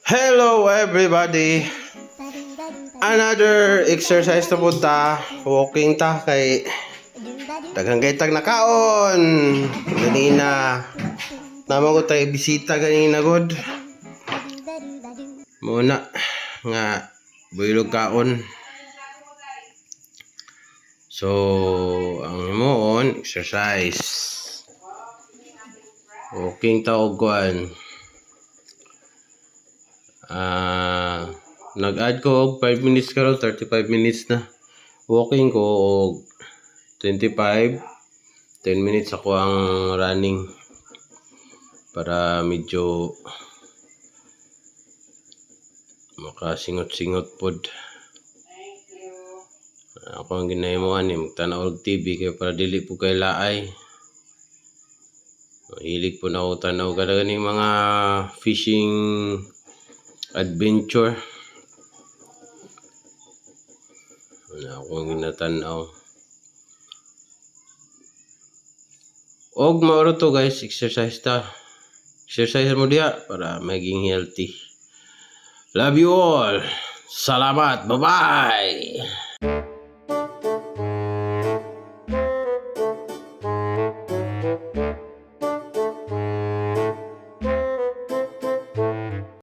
Hello everybody! Another exercise na punta. Walking ta kay daghang gaitag na kaon. Ganina. Naman ko tayo bisita ganina god. Muna nga buylog kaon. So, ang moon exercise. Walking ta og kuan. Nag-add ko og 5 minutes karon, 35 minutes na. Walking ko og 25, 10 minutes ako ang running para medyo makasingot-singot pod. Ako ang ginahimuan ni magtanaw og TV kay para dili po kay laay. Hilig po na ako tanaw kada ganing mga fishing adventure. Ako ang ginatanaw. Og mauro to guys, exercise ta. Exercise mo diha para maging healthy. Love you all. Salamat. Bye-bye.